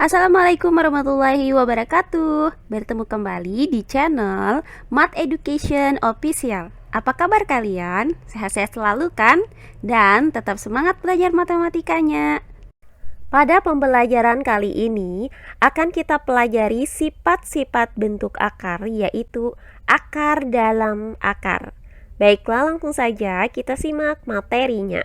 Assalamualaikum warahmatullahi wabarakatuh. Bertemu kembali di channel Math Education Official. Apa kabar kalian? Sehat-sehat selalu kan? Dan tetap semangat belajar matematikanya. Pada pembelajaran kali ini akan kita pelajari sifat-sifat bentuk akar, yaitu akar dalam akar. Baiklah, langsung saja kita simak materinya.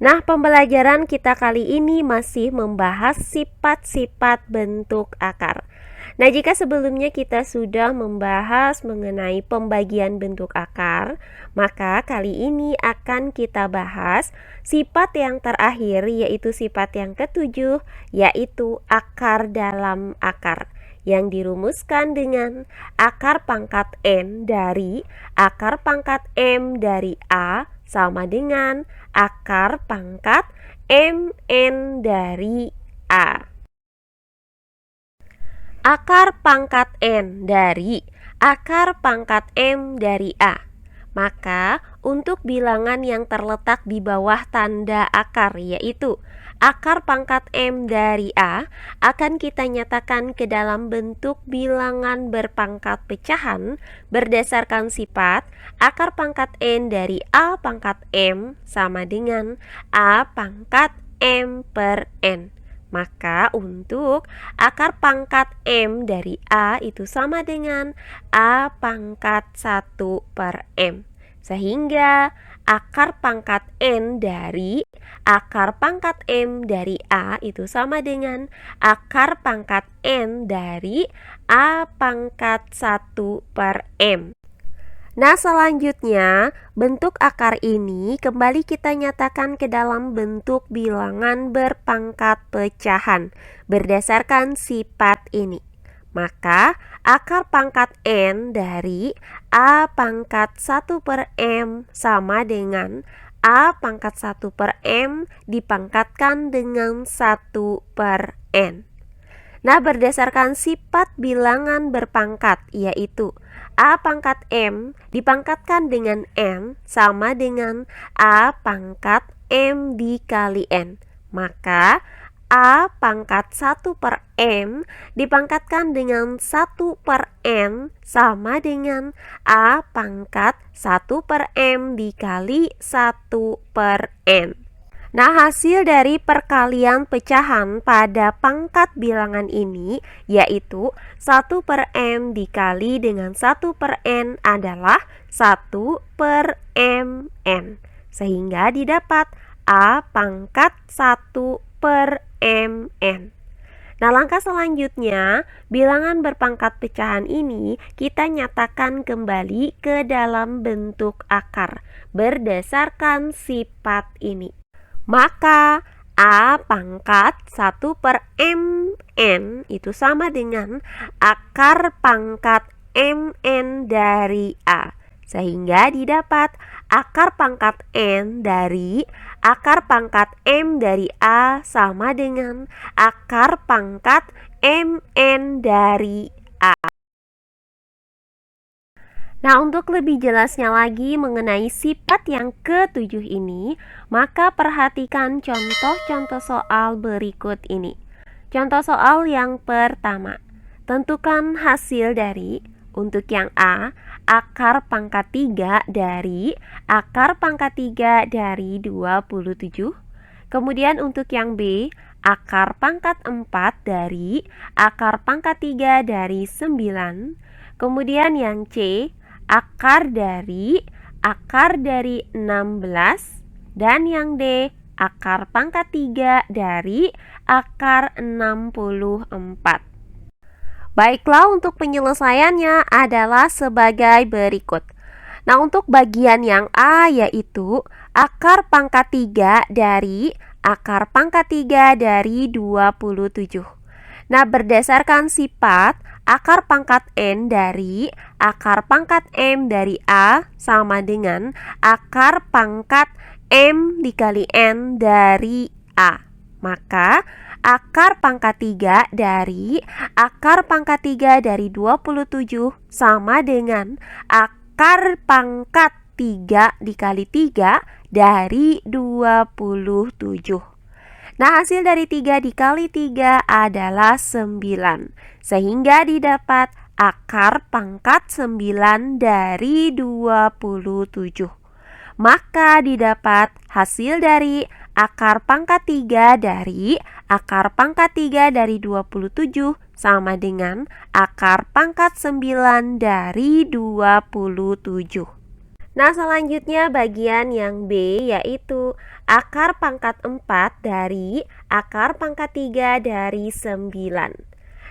Nah, pembelajaran kita kali ini masih membahas sifat-sifat bentuk akar. Nah, jika sebelumnya kita sudah membahas mengenai pembagian bentuk akar, maka kali ini akan kita bahas sifat yang terakhir, yaitu sifat yang ketujuh, yaitu akar dalam akar, yang dirumuskan dengan akar pangkat N dari akar pangkat M dari A sama dengan akar pangkat Mn dari A. Akar pangkat N dari akar pangkat M dari A. Maka untuk bilangan yang terletak di bawah tanda akar, yaitu akar pangkat M dari A, akan kita nyatakan ke dalam bentuk bilangan berpangkat pecahan berdasarkan sifat akar pangkat N dari A pangkat M sama dengan A pangkat M per N. Maka untuk akar pangkat M dari A itu sama dengan A pangkat 1 per M. Sehingga akar pangkat N dari akar pangkat M dari A itu sama dengan akar pangkat N dari A pangkat 1 per M. Nah, selanjutnya bentuk akar ini kembali kita nyatakan ke dalam bentuk bilangan berpangkat pecahan berdasarkan sifat ini. Maka akar pangkat N dari A pangkat 1 per M sama dengan A pangkat 1 per M dipangkatkan dengan 1 per N. Nah, berdasarkan sifat bilangan berpangkat, yaitu A pangkat M dipangkatkan dengan N sama dengan A pangkat M dikali N. Maka A pangkat 1 per M dipangkatkan dengan 1 per N sama dengan A pangkat 1 per M dikali 1 per N. Nah, hasil dari perkalian pecahan pada pangkat bilangan ini, yaitu 1 per M dikali dengan 1 per N adalah 1 per Mn. Sehingga didapat A pangkat 1 per Mn. Nah, langkah selanjutnya, bilangan berpangkat pecahan ini kita nyatakan kembali ke dalam bentuk akar berdasarkan sifat ini. Maka A pangkat 1 per Mn itu sama dengan akar pangkat Mn dari A. Sehingga didapat akar pangkat N dari akar pangkat M dari A sama dengan akar pangkat Mn dari A. Nah, untuk lebih jelasnya lagi mengenai sifat yang ketujuh ini, maka perhatikan contoh-contoh soal berikut ini. Contoh soal yang pertama, tentukan hasil dari, untuk yang A, akar pangkat 3 dari akar pangkat 3 dari 27. Kemudian untuk yang B, akar pangkat 4 dari akar pangkat 3 dari 9. Kemudian yang C, akar dari 16, dan yang D, akar pangkat 3 dari akar 64. Baiklah, untuk penyelesaiannya adalah sebagai berikut. Nah, untuk bagian yang A yaitu akar pangkat 3 dari akar pangkat 3 dari 27. Nah, berdasarkan sifat akar pangkat N dari akar pangkat M dari A sama dengan akar pangkat M dikali N dari A. Maka akar pangkat 3 dari akar pangkat 3 dari 27 sama dengan akar pangkat 3 dikali 3 dari 27. Nah, hasil dari 3 dikali 3 adalah 9. Sehingga didapat akar pangkat 9 dari 27. Maka didapat hasil dari akar pangkat 3 dari akar pangkat 3 dari 27 sama dengan akar pangkat 9 dari 27. Nah, selanjutnya bagian yang B yaitu akar pangkat 4 dari akar pangkat 3 dari 9.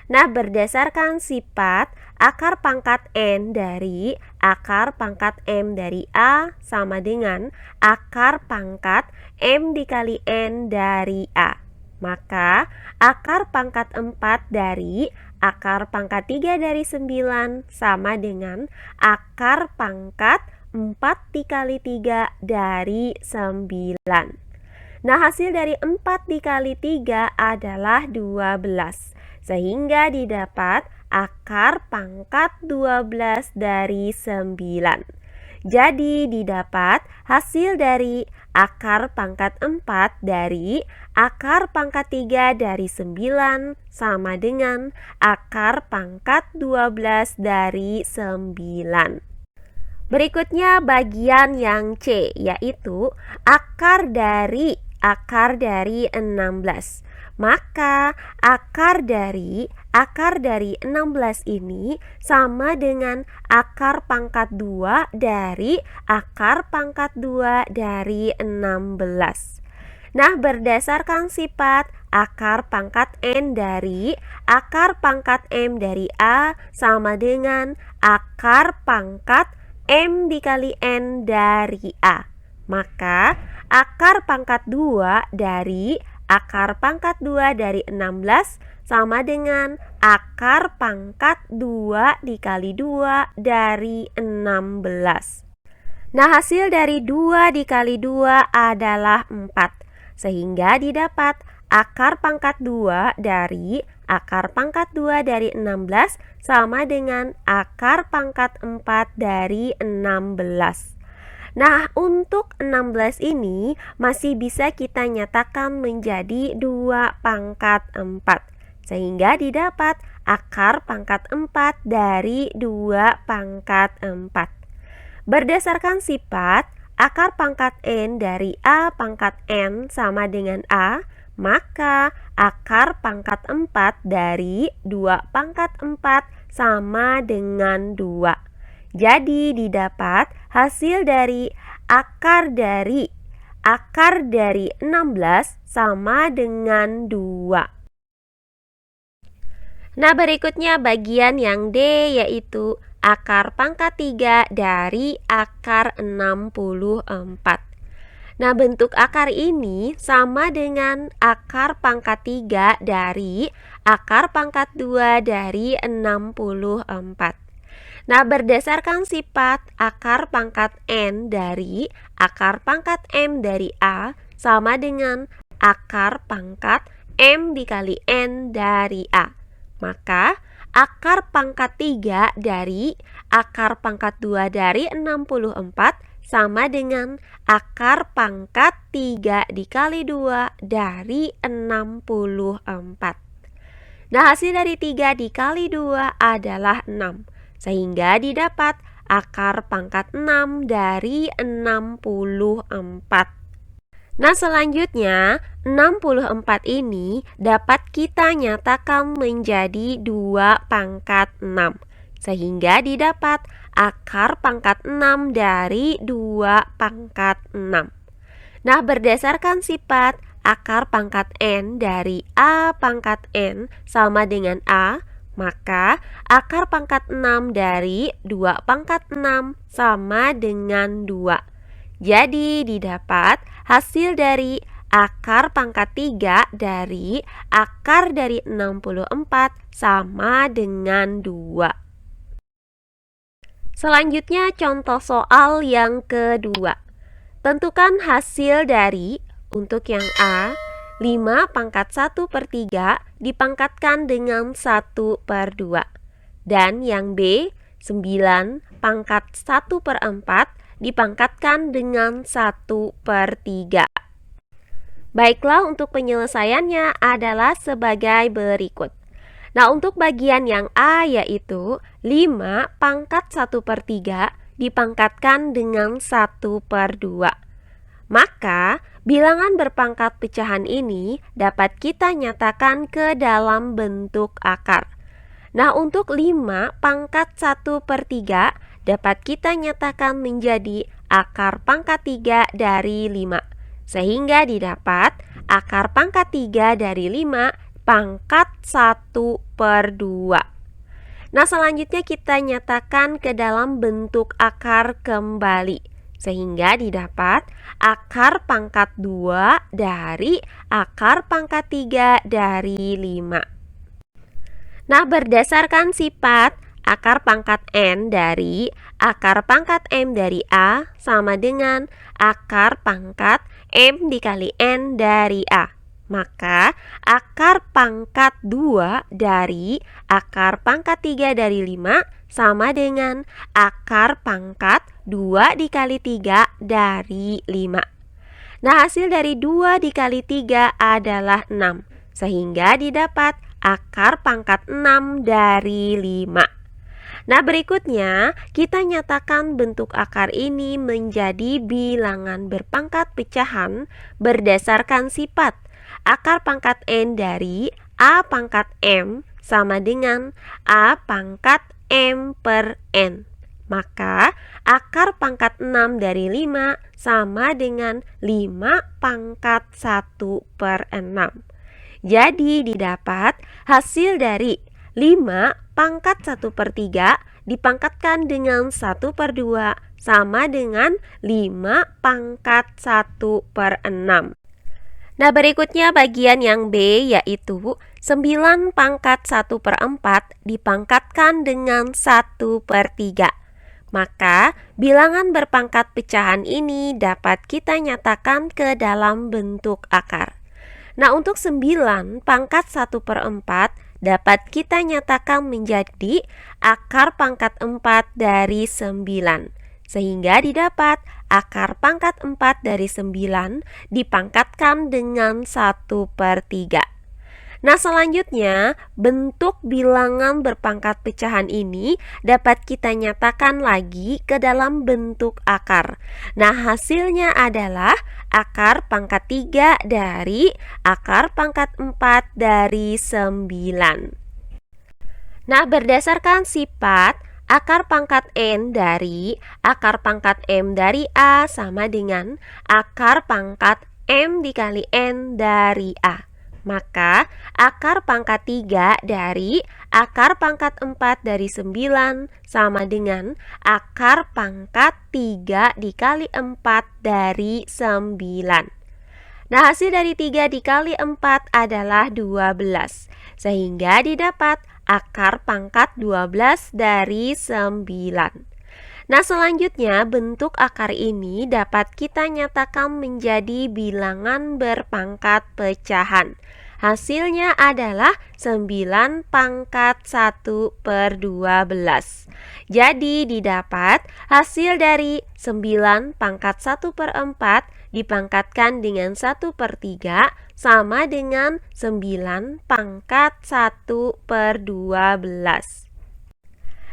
Nah, berdasarkan sifat akar pangkat N dari akar pangkat M dari A sama dengan akar pangkat M dikali N dari A. Maka akar pangkat 4 dari akar pangkat 3 dari 9 sama dengan akar pangkat 4 dikali 3 dari 9. Nah, hasil dari 4 dikali 3 adalah 12. Sehingga didapat akar pangkat 12 dari 9. Jadi didapat hasil dari akar pangkat 4 dari akar pangkat 3 dari 9 sama dengan akar pangkat 12 dari 9. Berikutnya bagian yang C yaitu akar dari 16. Maka akar dari 16 ini sama dengan akar pangkat 2 dari akar pangkat 2 dari 16. Nah, berdasarkan sifat akar pangkat N dari akar pangkat M dari A sama dengan akar pangkat M dikali N dari A. Maka akar pangkat 2 dari akar pangkat 2 dari 16 sama dengan akar pangkat 2 dikali 2 dari 16. Nah, hasil dari 2 dikali 2 adalah 4. Sehingga didapat akar pangkat 2 dari akar pangkat 2 dari 16 sama dengan akar pangkat 4 dari 16. Nah, untuk 16 ini masih bisa kita nyatakan menjadi 2 pangkat 4. Sehingga didapat akar pangkat 4 dari 2 pangkat 4. Berdasarkan sifat akar pangkat N dari A pangkat N sama dengan A, maka akar pangkat 4 dari 2 pangkat 4 sama dengan 2. Jadi didapat hasil dari akar dari 16 sama dengan 2. Nah, berikutnya bagian yang D yaitu akar pangkat 3 dari akar 64. Nah, bentuk akar ini sama dengan akar pangkat 3 dari akar pangkat 2 dari 64. Nah, berdasarkan sifat akar pangkat N dari akar pangkat M dari A sama dengan akar pangkat M dikali N dari A. Maka akar pangkat 3 dari akar pangkat 2 dari 64 sama dengan akar pangkat 3 dikali 2 dari 64. Nah, hasil dari 3 dikali 2 adalah 6. Sehingga didapat akar pangkat 6 dari 64. Nah, selanjutnya 64 ini dapat kita nyatakan menjadi 2 pangkat 6. Sehingga didapat akar pangkat 6 dari 2 pangkat 6. Nah, berdasarkan sifat akar pangkat N dari A pangkat N sama dengan A, maka akar pangkat 6 dari 2 pangkat 6 sama dengan 2. Jadi didapat hasil dari akar pangkat 3 dari akar dari 64 sama dengan 2. Selanjutnya contoh soal yang kedua. Tentukan hasil dari, untuk yang A, 5 pangkat 1 per 3 dipangkatkan dengan 1 per 2. Dan yang B, 9 pangkat 1 per 4 dipangkatkan dengan 1 per 3. Baiklah, untuk penyelesaiannya adalah sebagai berikut. Nah, untuk bagian yang A yaitu 5 pangkat 1 per 3 dipangkatkan dengan 1 per 2. Maka, bilangan berpangkat pecahan ini dapat kita nyatakan ke dalam bentuk akar. Nah, untuk 5 pangkat 1 per 3 dapat kita nyatakan menjadi akar pangkat 3 dari 5. Sehingga didapat akar pangkat 3 dari 5 pangkat 1 per 2. Nah, selanjutnya kita nyatakan ke dalam bentuk akar kembali. Sehingga didapat akar pangkat 2 dari akar pangkat 3 dari 5. Nah, berdasarkan sifat akar pangkat N dari akar pangkat M dari A sama dengan akar pangkat M dikali N dari A. Maka akar pangkat 2 dari akar pangkat 3 dari 5 sama dengan akar pangkat 2 dikali 3 dari 5. Nah, hasil dari 2 dikali 3 adalah 6. Sehingga didapat akar pangkat 6 dari 5. Nah, berikutnya kita nyatakan bentuk akar ini menjadi bilangan berpangkat pecahan berdasarkan sifat akar pangkat N dari A pangkat M sama dengan A pangkat M per N. Maka akar pangkat 6 dari 5 sama dengan 5 pangkat 1 per 6. Jadi didapat hasil dari 5 pangkat 1 per 3 dipangkatkan dengan 1 per 2 sama dengan 5 pangkat 1 per 6. Nah, berikutnya bagian yang B yaitu 9 pangkat 1 per 4 dipangkatkan dengan 1 per 3. Maka bilangan berpangkat pecahan ini dapat kita nyatakan ke dalam bentuk akar. Nah, untuk 9 pangkat 1 per 4 dapat kita nyatakan menjadi akar pangkat 4 dari 9. Sehingga didapat akar pangkat 4 dari 9 dipangkatkan dengan 1 per 3. Nah, selanjutnya bentuk bilangan berpangkat pecahan ini dapat kita nyatakan lagi ke dalam bentuk akar. Nah, hasilnya adalah akar pangkat 3 dari akar pangkat 4 dari 9. Nah, berdasarkan sifat akar pangkat N dari akar pangkat M dari A sama dengan akar pangkat M dikali N dari A. Maka akar pangkat 3 dari akar pangkat 4 dari 9 sama dengan akar pangkat 3 dikali 4 dari 9. Nah, hasil dari 3 dikali 4 adalah 12. Sehingga didapat akar pangkat 12 dari 9. Nah, selanjutnya bentuk akar ini dapat kita nyatakan menjadi bilangan berpangkat pecahan. Hasilnya adalah 9 pangkat 1 per 12. Jadi didapat hasil dari 9 pangkat 1 per 4 dipangkatkan dengan 1 per 3 sama dengan 9 pangkat 1 per 12.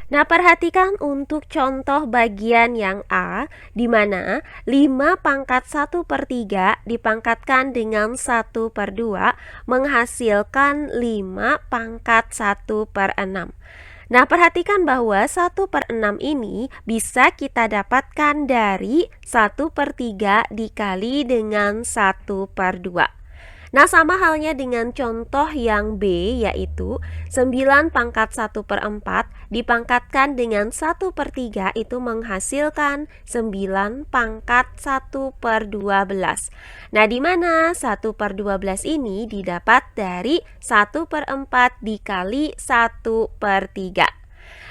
Nah, perhatikan untuk contoh bagian yang A, di mana 5 pangkat 1 per 3 dipangkatkan dengan 1 per 2 menghasilkan 5 pangkat 1 per 6. Nah, perhatikan bahwa 1 per 6 ini bisa kita dapatkan dari 1 per 3 dikali dengan 1 per 2. Nah, sama halnya dengan contoh yang B, yaitu 9 pangkat 1 per 4 dipangkatkan dengan 1 per 3 itu menghasilkan 9 pangkat 1 per 12. Nah, di mana 1 per 12 ini didapat dari 1 per 4 dikali 1 per 3.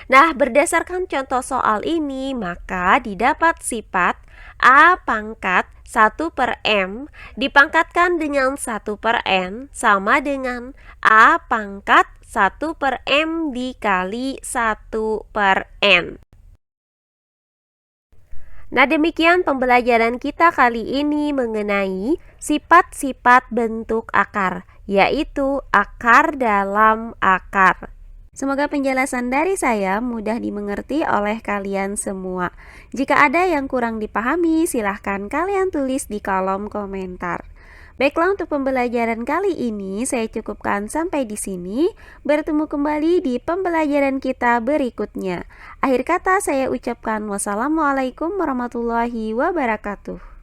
Nah, berdasarkan contoh soal ini, maka didapat sifat A pangkat 1/M dipangkatkan dengan 1/N sama dengan A pangkat 1/M dikali 1/N. Nah, demikian pembelajaran kita kali ini mengenai sifat-sifat bentuk akar, yaitu akar dalam akar. Semoga penjelasan dari saya mudah dimengerti oleh kalian semua. Jika ada yang kurang dipahami, silahkan kalian tulis di kolom komentar. Baiklah, untuk pembelajaran kali ini saya cukupkan sampai di sini. Bertemu kembali di pembelajaran kita berikutnya. Akhir kata saya ucapkan wassalamualaikum warahmatullahi wabarakatuh.